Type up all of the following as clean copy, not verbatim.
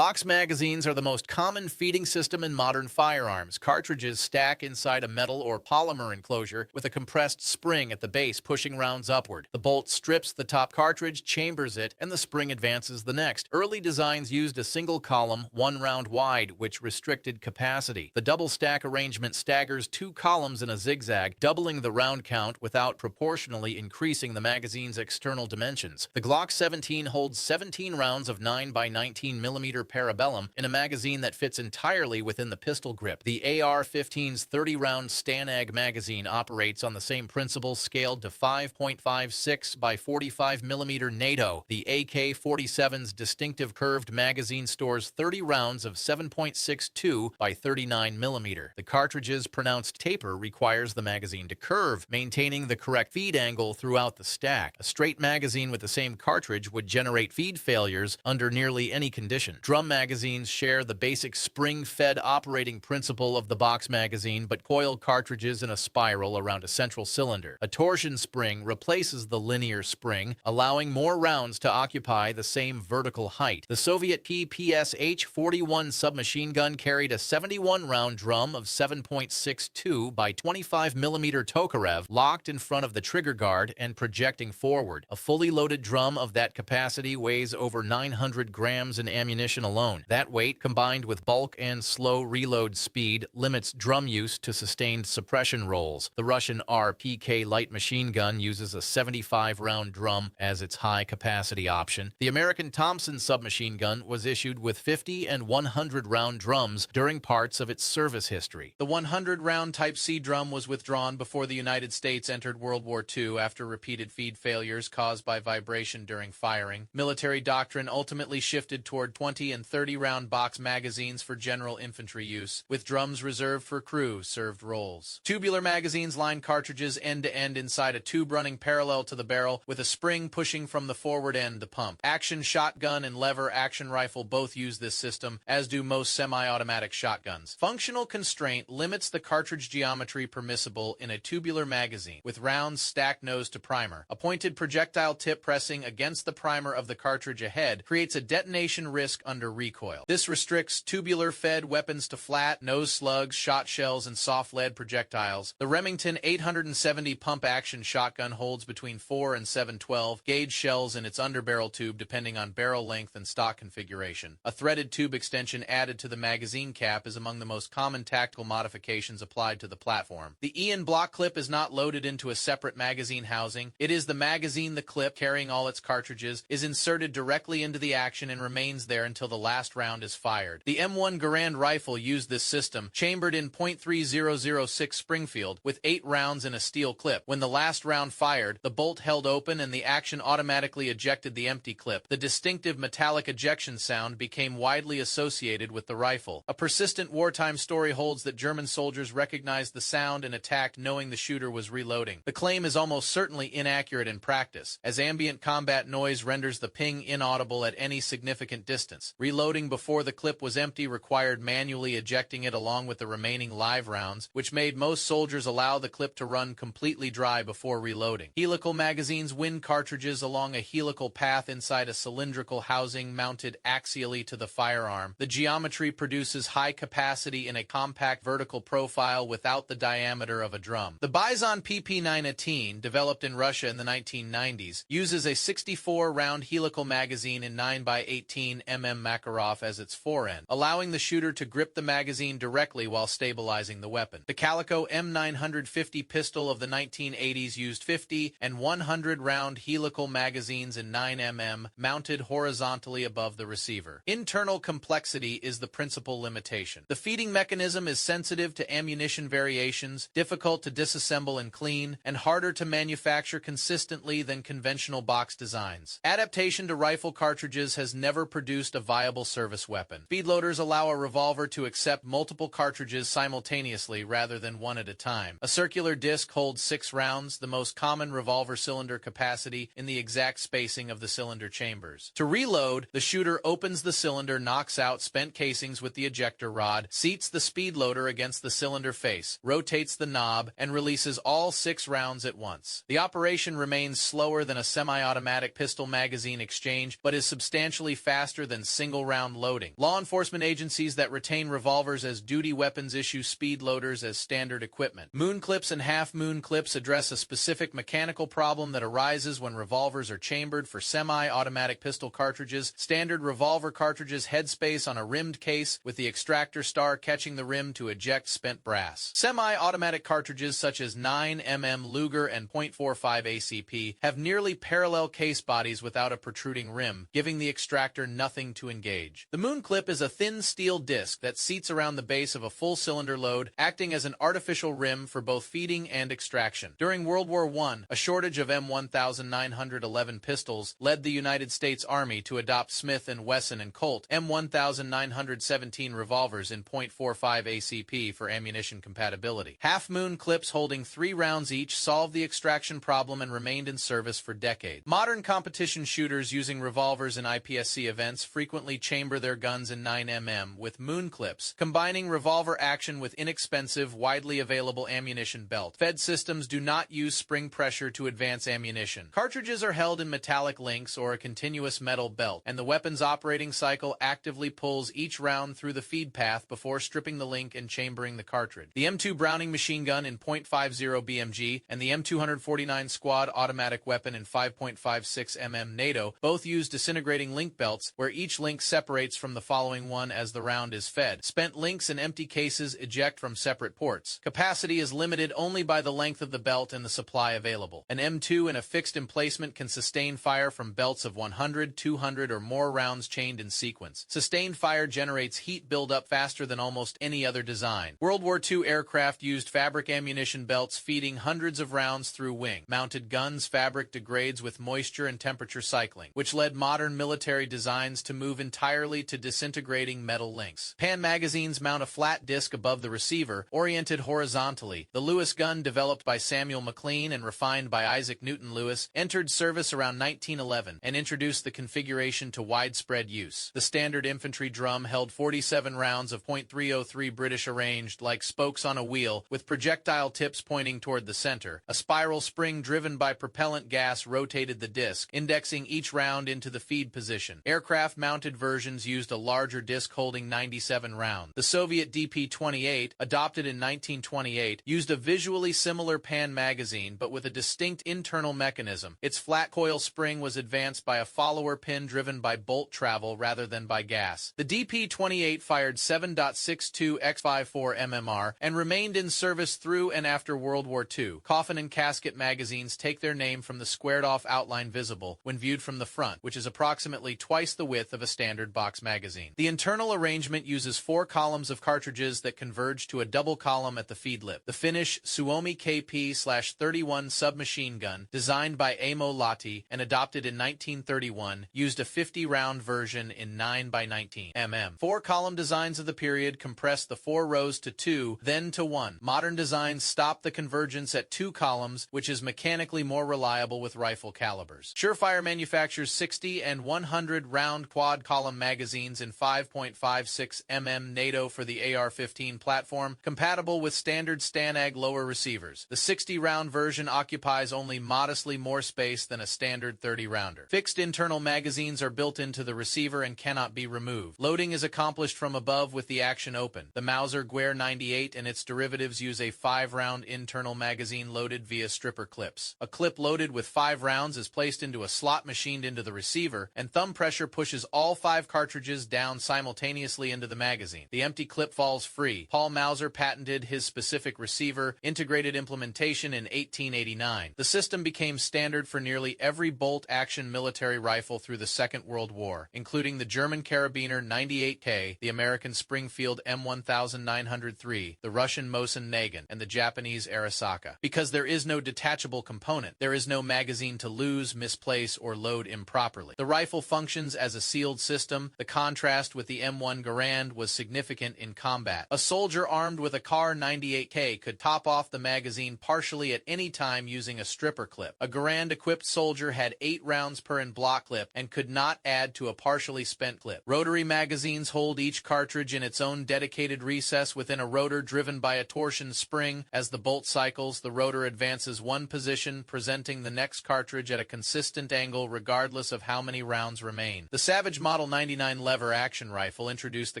Box magazines are the most common feeding system in modern firearms. Cartridges stack inside a metal or polymer enclosure with a compressed spring at the base pushing rounds upward. The bolt strips the top cartridge, chambers it, and the spring advances the next. Early designs used a single column, one round wide, which restricted capacity. The double stack arrangement staggers two columns in a zigzag, doubling the round count without proportionally increasing the magazine's external dimensions. The Glock 17 holds 17 rounds of 9 by 19 millimeter parabellum in a magazine that fits entirely within the pistol grip. The AR-15's 30-round Stanag magazine operates on the same principle, scaled to 5.56 by 45 millimeter NATO. The AK-47's distinctive curved magazine stores 30 rounds of 7.62 by 39 millimeter. The cartridge's pronounced taper requires the magazine to curve, maintaining the correct feed angle throughout the stack. A straight magazine with the same cartridge would generate feed failures under nearly any condition. Drum magazines share the basic spring-fed operating principle of the box magazine, but coil cartridges in a spiral around a central cylinder. A torsion spring replaces the linear spring, allowing more rounds to occupy the same vertical height. The Soviet PPSH-41 submachine gun carried a 71-round drum of 7.62 by 25 millimeter Tokarev locked in front of the trigger guard and projecting forward. A fully loaded drum of that capacity weighs over 900 grams in ammunition alone. That weight, combined with bulk and slow reload speed, limits drum use to sustained suppression rolls. The Russian RPK light machine gun uses a 75-round drum as its high-capacity option. The American Thompson submachine gun was issued with 50 and 100-round drums during parts of its service history. The 100-round Type C drum was withdrawn before the United States entered World War II after repeated feed failures caused by vibration during firing. Military doctrine ultimately shifted toward 20 and 30-round box magazines for general infantry use, with drums reserved for crew-served roles. Tubular magazines line cartridges end-to-end inside a tube running parallel to the barrel, with a spring pushing from the forward end the pump. Action shotgun and lever action rifle both use this system, as do most semi-automatic shotguns. Functional constraint limits the cartridge geometry permissible in a tubular magazine, with rounds stacked nose to primer. A pointed projectile tip pressing against the primer of the cartridge ahead creates a detonation risk under recoil. This restricts tubular-fed weapons to flat, nose slugs, shot shells, and soft lead projectiles. The Remington 870 pump-action shotgun holds between 4 and 712 gauge shells in its underbarrel tube depending on barrel length and stock configuration. A threaded tube extension added to the magazine cap is among the most common tactical modifications applied to the platform. The Ian block clip is not loaded into a separate magazine housing. It is the magazine. The clip, carrying all its cartridges, is inserted directly into the action and remains there until the last round is fired. The M1 Garand rifle used this system, chambered in .3006 Springfield, with 8 rounds in a steel clip. When the last round fired, the bolt held open and the action automatically ejected the empty clip. The distinctive metallic ejection sound became widely associated with the rifle. A persistent wartime story holds that German soldiers recognized the sound and attacked knowing the shooter was reloading. The claim is almost certainly inaccurate in practice, as ambient combat noise renders the ping inaudible at any significant distance. Reloading before the clip was empty required manually ejecting it along with the remaining live rounds, which made most soldiers allow the clip to run completely dry before reloading. Helical magazines win cartridges along a helical path inside a cylindrical housing mounted axially to the firearm. The geometry produces high capacity in a compact vertical profile without the diameter of a drum. The Bizon PP918, developed in Russia in the 1990s, uses a 64-round helical magazine in 9x18 mm Makarov as its forend, allowing the shooter to grip the magazine directly while stabilizing the weapon. The Calico M950 pistol of the 1980s used 50 and 100-round helical magazines in 9mm, mounted horizontally above the receiver. Internal complexity is the principal limitation. The feeding mechanism is sensitive to ammunition variations, difficult to disassemble and clean, and harder to manufacture consistently than conventional box designs. Adaptation to rifle cartridges has never produced a viable service weapon. Speedloaders allow a revolver to accept multiple cartridges simultaneously rather than one at a time. A circular disc holds 6 rounds, the most common revolver cylinder capacity, in the exact spacing of the cylinder chambers. To reload, the shooter opens the cylinder, knocks out spent casings with the ejector rod, seats the speedloader against the cylinder face, rotates the knob, and releases all 6 rounds at once. The operation remains slower than a semi-automatic pistol magazine exchange, but is substantially faster than single single-round loading. Law enforcement agencies that retain revolvers as duty weapons issue speed loaders as standard equipment. Moon clips and half-moon clips address a specific mechanical problem that arises when revolvers are chambered for semi-automatic pistol cartridges. Standard revolver cartridges headspace on a rimmed case with the extractor star catching the rim to eject spent brass. Semi-automatic cartridges such as 9mm Luger and .45 ACP have nearly parallel case bodies without a protruding rim, giving the extractor nothing to engage. The moon clip is a thin steel disc that seats around the base of a full cylinder load, acting as an artificial rim for both feeding and extraction. During World War I, a shortage of M1911 pistols led the United States Army to adopt Smith & Wesson and Colt M1917 revolvers in .45 ACP for ammunition compatibility. Half-moon clips holding 3 rounds each solved the extraction problem and remained in service for decades. Modern competition shooters using revolvers in IPSC events frequently chamber their guns in 9mm with moon clips, combining revolver action with inexpensive, widely available ammunition belt. Fed systems do not use spring pressure to advance ammunition. Cartridges are held in metallic links or a continuous metal belt, and the weapon's operating cycle actively pulls each round through the feed path before stripping the link and chambering the cartridge. The M2 Browning machine gun in .50 BMG and the M249 Squad automatic weapon in 5.56 mm NATO both use disintegrating link belts where each link separates from the following one as the round is fed. Spent links and empty cases eject from separate ports. Capacity is limited only by the length of the belt and the supply available. An M2 in a fixed emplacement can sustain fire from belts of 100, 200, or more rounds chained in sequence. Sustained fire generates heat buildup faster than almost any other design. World War II aircraft used fabric ammunition belts feeding hundreds of rounds through wing-mounted guns. Fabric degrades with moisture and temperature cycling, which led modern military designs to move entirely to disintegrating metal links. Pan magazines mount a flat disc above the receiver, oriented horizontally. The Lewis gun, developed by Samuel McLean and refined by Isaac Newton Lewis, entered service around 1911 and introduced the configuration to widespread use. The standard infantry drum held 47 rounds of .303 British arranged like spokes on a wheel, with projectile tips pointing toward the center. A spiral spring driven by propellant gas rotated the disc, indexing each round into the feed position. Aircraft-mounted versions used a larger disc holding 97 rounds. The Soviet DP-28, adopted in 1928, used a visually similar pan magazine but with a distinct internal mechanism. Its flat coil spring was advanced by a follower pin driven by bolt travel rather than by gas. The DP-28 fired 7.62 x54 mmR and remained in service through and after World War II. Coffin and casket magazines take their name from the squared-off outline visible when viewed from the front, which is approximately twice the width of a standard box magazine. The internal arrangement uses 4 columns of cartridges that converge to a double column at the feed lip. The Finnish Suomi KP/31 submachine gun, designed by Amo Lahti and adopted in 1931, used a 50-round version in 9x19 mm. 4-column designs of the period compressed the 4 rows to 2, then to 1. Modern designs stop the convergence at 2 columns, which is mechanically more reliable with rifle calibers. Surefire manufactures 60 and 100-round quad-column magazines in 5.56 mm NATO for the AR-15 platform, compatible with standard STANAG lower receivers. The 60-round version occupies only modestly more space than a standard 30-rounder. Fixed internal magazines are built into the receiver and cannot be removed. Loading is accomplished from above with the action open. The Mauser Gwehr 98 and its derivatives use a 5-round internal magazine loaded via stripper clips. A clip loaded with 5 rounds is placed into a slot machined into the receiver, and thumb pressure pushes all 5 cartridges down simultaneously into the magazine. The empty clip falls free. Paul Mauser patented his specific receiver integrated implementation in 1889. The system became standard for nearly every bolt-action military rifle through the Second World War, including the German Karabiner 98K, the American Springfield M1903, the Russian Mosin Nagant, and the Japanese Arisaka. Because there is no detachable component, there is no magazine to lose, misplace, or load improperly. The rifle functions as a sealed system. The contrast with the M1 Garand was significant in combat. A soldier armed with a Kar 98K could top off the magazine partially at any time using a stripper clip. A Garand-equipped soldier had 8 rounds per in block clip and could not add to a partially spent clip. Rotary magazines hold each cartridge in its own dedicated recess within a rotor driven by a torsion spring. As the bolt cycles, the rotor advances one position, presenting the next cartridge at a consistent angle regardless of how many rounds remain. The Savage Model 99 lever action rifle introduced the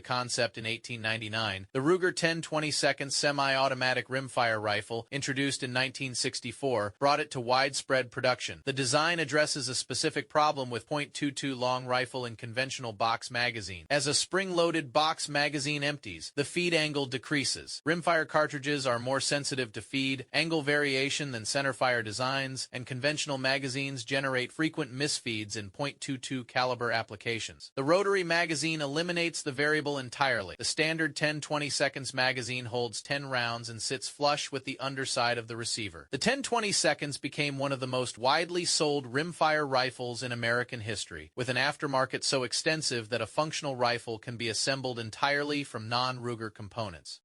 concept in 1899. The Ruger 10/22 semi-automatic rimfire rifle, introduced in 1964, brought it to widespread production. The design addresses a specific problem with .22 long rifle in conventional box magazine. As a spring-loaded box magazine empties, the feed angle decreases. Rimfire cartridges are more sensitive to feed angle variation than centerfire designs, and conventional magazines generate frequent misfeeds in .22 caliber applications. The rotary magazine eliminates the variable entirely. The standard 10/22 magazine holds 10 rounds and sits flush with the underside of the receiver. The 10/22 became one of the most widely sold rimfire rifles in American history, with an aftermarket so extensive that a functional rifle can be assembled entirely from non-Ruger components.